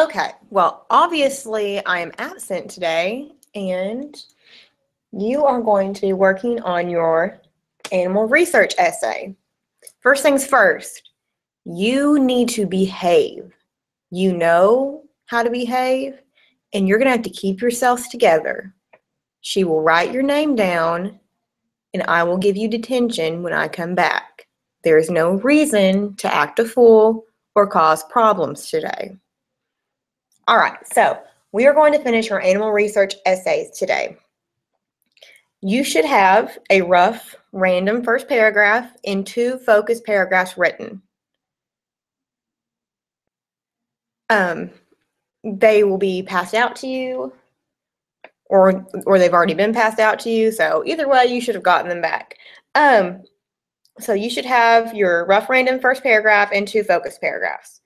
Okay, well, obviously I am absent today, and you are going to be working on your animal research essay. First things first, you need to behave. You know how to behave, and you're going to have to keep yourselves together. She will write your name down, and I will give you detention when I come back. There is no reason to act a fool or cause problems today. All right, so we are going to finish our animal research essays today. You should have a rough, random first paragraph and 2 focus paragraphs written. They will be passed out to you, or they've already been passed out to you, so either way, you should have gotten them back. So you should have your rough, random first paragraph and 2 focus paragraphs.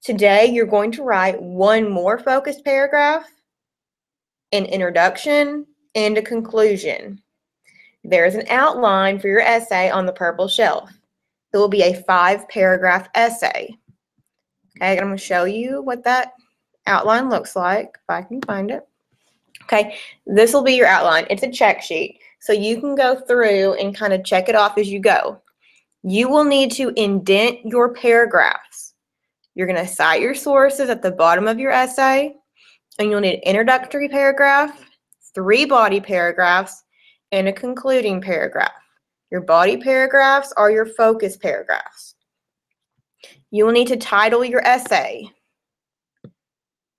Today, you're going to write 1 more focused paragraph, an introduction, and a conclusion. There's an outline for your essay on the purple shelf. It will be a 5-paragraph essay. Okay, I'm going to show you what that outline looks like, if I can find it. Okay, this will be your outline. It's a check sheet, so you can go through and kind of check it off as you go. You will need to indent your paragraphs. You're going to cite your sources at the bottom of your essay, and you'll need an introductory paragraph, 3 body paragraphs, and a concluding paragraph. Your body paragraphs are your focus paragraphs. You will need to title your essay.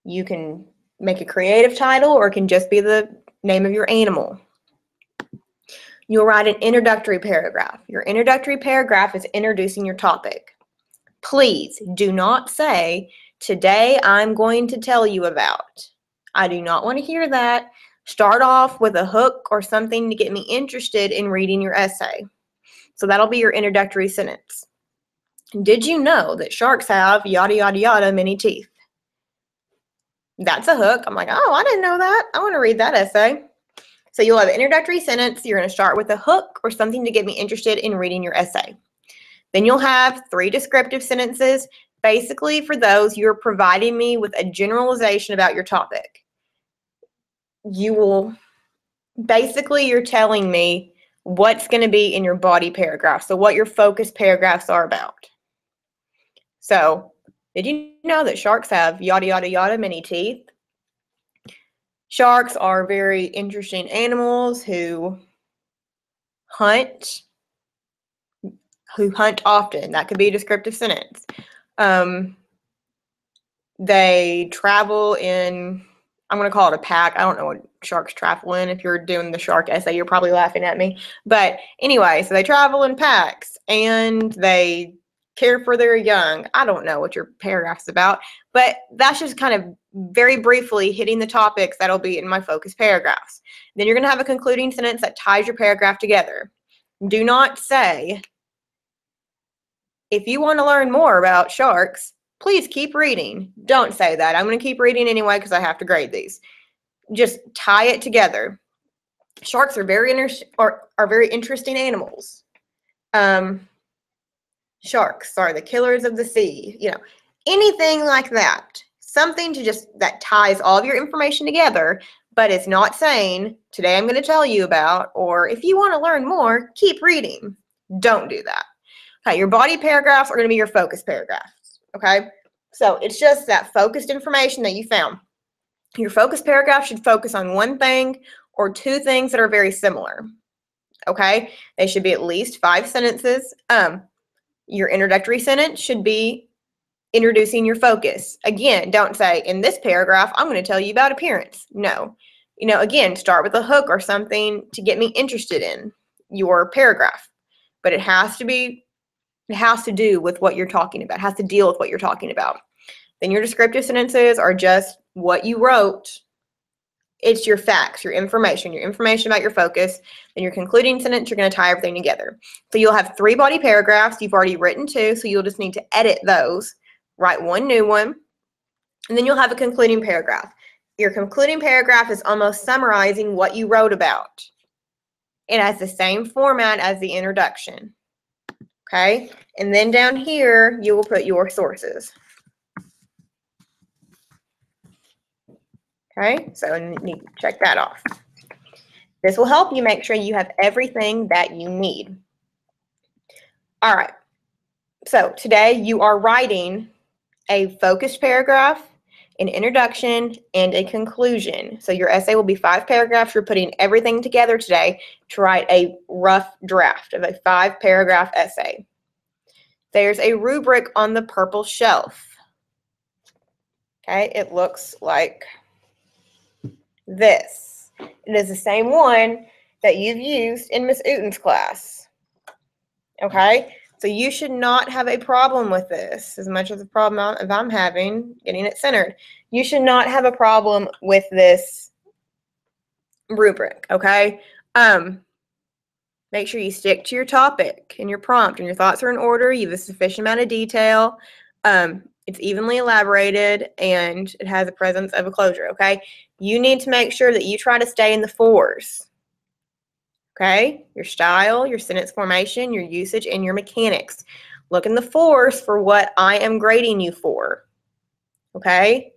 You can make a creative title, or it can just be the name of your animal. You'll write an introductory paragraph. Your introductory paragraph is introducing your topic. Please do not say, "Today I'm going to tell you about." I do not want to hear that. Start off with a hook or something to get me interested in reading your essay. So that'll be your introductory sentence. Did you know that sharks have yada, yada, yada many teeth? That's a hook. I'm like, oh, I didn't know that. I want to read that essay. So you'll have an introductory sentence. You're going to start with a hook or something to get me interested in reading your essay. Then you'll have 3 descriptive sentences. Basically, for those, you're providing me with a generalization about your topic. You're telling me what's going to be in your body paragraph, so what your focus paragraphs are about. So, did you know that sharks have yada, yada, yada many teeth? Sharks are very interesting animals who hunt often. That could be a descriptive sentence. They travel in, I'm going to call it a pack. I don't know what sharks travel in. If you're doing the shark essay, you're probably laughing at me. But anyway, so they travel in packs and they care for their young. I don't know what your paragraph's about, but that's just kind of very briefly hitting the topics that'll be in my focus paragraphs. Then you're going to have a concluding sentence that ties your paragraph together. Do not say, "If you want to learn more about sharks, please keep reading." Don't say that. I'm going to keep reading anyway because I have to grade these. Just tie it together. Sharks are very interesting animals. Sharks are the killers of the sea. Anything like that. Something to just that ties all of your information together, but it's not saying, "Today I'm going to tell you about," or "If you want to learn more, keep reading." Don't do that. Okay, your body paragraphs are going to be your focus paragraphs. Okay, so it's just that focused information that you found. Your focus paragraph should focus on 1 thing or 2 things that are very similar. Okay, they should be at least 5 sentences. Your introductory sentence should be introducing your focus. Again, don't say, "In this paragraph, I'm going to tell you about appearance." No. Again, start with a hook or something to get me interested in your paragraph. But it has to do with what you're talking about. It has to deal with what you're talking about. Then your descriptive sentences are just what you wrote. It's your facts, your information about your focus. Then your concluding sentence, you're going to tie everything together. So you'll have 3 body paragraphs. You've already written 2, so you'll just need to edit those, write 1 new one, and then you'll have a concluding paragraph. Your concluding paragraph is almost summarizing what you wrote about. It has the same format as the introduction. Okay, and then down here, you will put your sources. Okay, so you need to check that off. This will help you make sure you have everything that you need. All right, so today you are writing a focused paragraph, an introduction, and a conclusion. So your essay will be 5 paragraphs. You're putting everything together today to write a rough draft of a 5-paragraph essay. There's a rubric on the purple shelf. Okay, it looks like this. It is the same one that you've used in Miss Uten's class. Okay, so you should not have a problem with this as much as a problem as I'm having getting it centered. You should not have a problem with this rubric, okay? Make sure you stick to your topic and your prompt and your thoughts are in order. You have a sufficient amount of detail. It's evenly elaborated and it has a presence of a closure, okay? You need to make sure that you try to stay in the 4s. Okay, your style, your sentence formation, your usage, and your mechanics. Look in the 4s for what I am grading you for. Okay,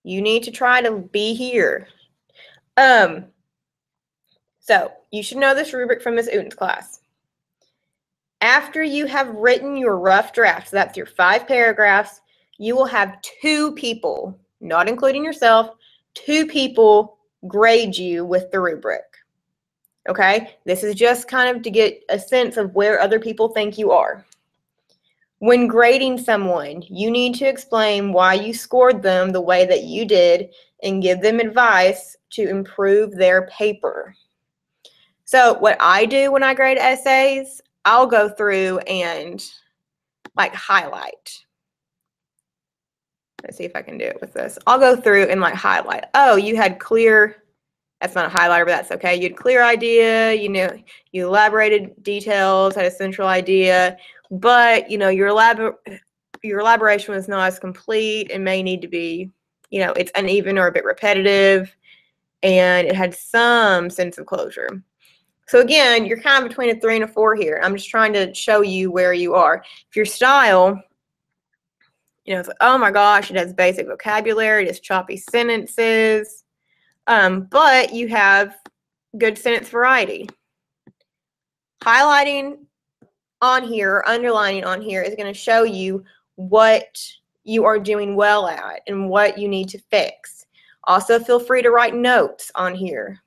you need to try to be here. So you should know this rubric from Ms. Uten's class. After you have written your rough draft, so that's your 5 paragraphs, you will have 2 people, not including yourself, 2 people grade you with the rubric. Okay, this is just kind of to get a sense of where other people think you are. When grading someone, you need to explain why you scored them the way that you did and give them advice to improve their paper. So what I do when I grade essays, I'll go through and like highlight. Let's see if I can do it with this. I'll go through and like highlight. Oh, you had clear. That's not a highlighter, but that's okay. You had a clear idea, you know, you elaborated details, had a central idea, but, you know, your elaboration was not as complete and may need to be, you know, it's uneven or a bit repetitive, and it had some sense of closure. So again, you're kind of between a 3 and a 4 here. I'm just trying to show you where you are. If your style, you know, it's like, oh my gosh, it has basic vocabulary, it has choppy sentences, but you have good sentence variety. Highlighting on here, or underlining on here is going to show you what you are doing well at and what you need to fix. Also, feel free to write notes on here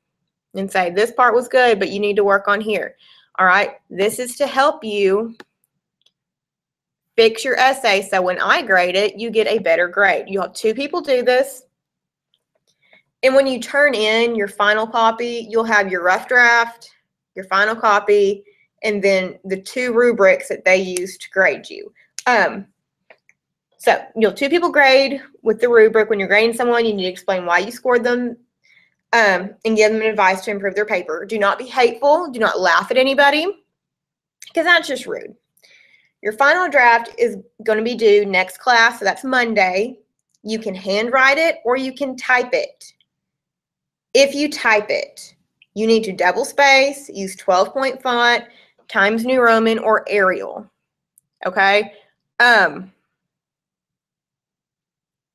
and say, this part was good, but you need to work on here. All right, this is to help you fix your essay so when I grade it, you get a better grade. You'll have 2 people do this. And when you turn in your final copy, you'll have your rough draft, your final copy, and then the 2 rubrics that they use to grade you. So you'll 2 people grade with the rubric. When you're grading someone, you need to explain why you scored them and give them advice to improve their paper. Do not be hateful. Do not laugh at anybody because that's just rude. Your final draft is going to be due next class, so that's Monday. You can handwrite it or you can type it. If you type it, you need to double space, use 12-point font, Times New Roman, or Arial. Okay? And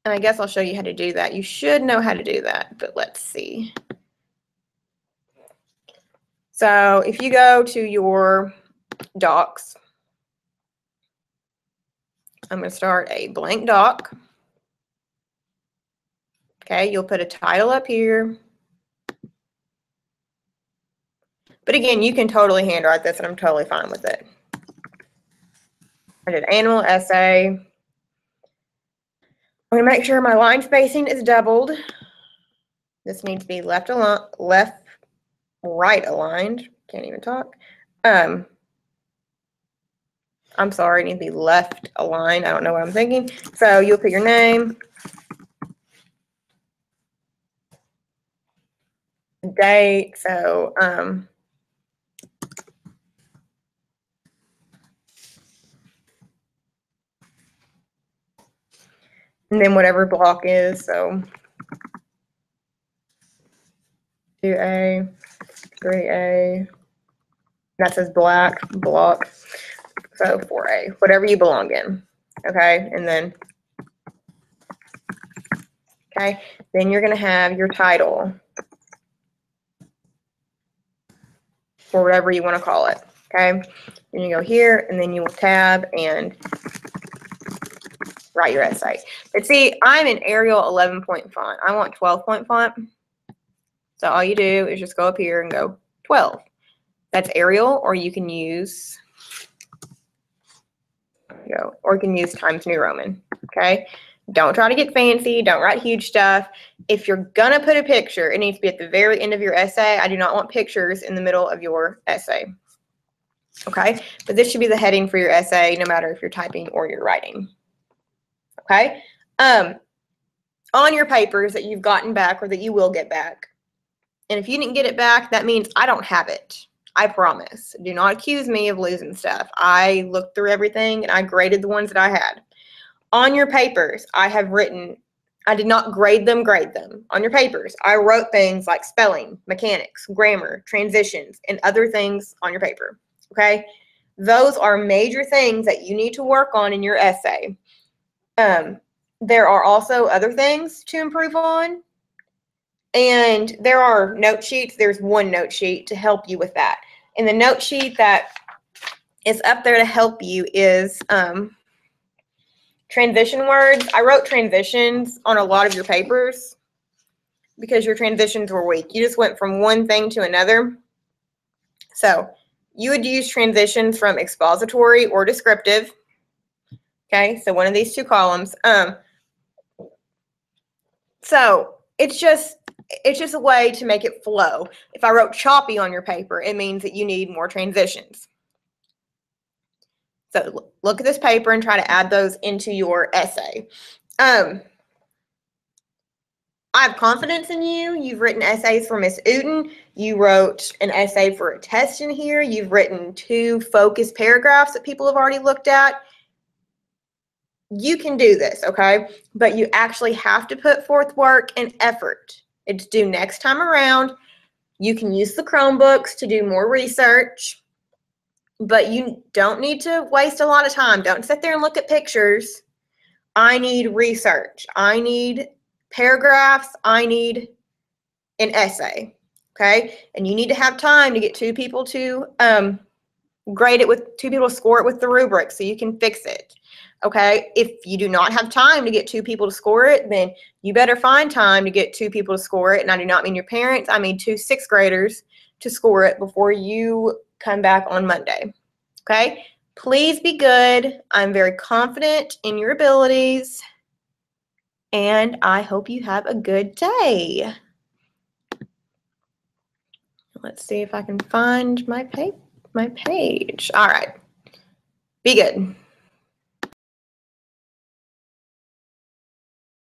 I guess I'll show you how to do that. You should know how to do that, but let's see. So if you go to your docs, I'm going to start a blank doc. Okay, you'll put a title up here. But again, you can totally handwrite this, and I'm totally fine with it. I did animal essay. I'm going to make sure my line spacing is doubled. This needs to be left, right aligned. Can't even talk. I'm sorry, it needs to be left aligned. I don't know what I'm thinking. So you'll put your name, date. So and then whatever block is. So 2A, 3A. That says black block. So 4A, whatever you belong in. Okay, and then Okay, then you're going to have your title, or whatever you want to call it. Okay, then you go here, and then you will tab and write your essay. But see, I'm in Arial 11-point font. I want 12-point font. So all you do is just go up here and go 12. That's Arial, or you can use Times New Roman. Okay, don't try to get fancy. Don't write huge stuff. If you're gonna put a picture, it needs to be at the very end of your essay. I do not want pictures in the middle of your essay. Okay, but this should be the heading for your essay, no matter if you're typing or you're writing. Okay, on your papers that you've gotten back or that you will get back, and if you didn't get it back, that means I don't have it. I promise. Do not accuse me of losing stuff. I looked through everything and I graded the ones that I had. On your papers, I have written, I did not grade them. On your papers, I wrote things like spelling, mechanics, grammar, transitions, and other things on your paper. Okay? Those are major things that you need to work on in your essay. There are also other things to improve on. And there are note sheets. There's one note sheet to help you with that. And the note sheet that is up there to help you is transition words. I wrote transitions on a lot of your papers because your transitions were weak. You just went from one thing to another. So you would use transitions from expository or descriptive. Okay, so one of these two columns. So it's just a way to make it flow. If I wrote choppy on your paper, it means that you need more transitions. So look at this paper and try to add those into your essay. I have confidence in you. You've written essays for Miss Uten. You wrote an essay for a test in here. You've written 2 focus paragraphs that people have already looked at. You can do this, okay? But you actually have to put forth work and effort. It's due next time around. You can use the Chromebooks to do more research, but you don't need to waste a lot of time. Don't sit there and look at pictures. I need research. I need paragraphs. I need an essay, okay? And you need to have time to get 2 people to grade it with 2 people to score it with the rubric so you can fix it. Okay, if you do not have time to get 2 people to score it, then you better find time to get 2 people to score it. And I do not mean your parents. I mean 2 6th graders to score it before you come back on Monday. Okay, please be good. I'm very confident in your abilities. And I hope you have a good day. Let's see if I can find my page. All right, be good.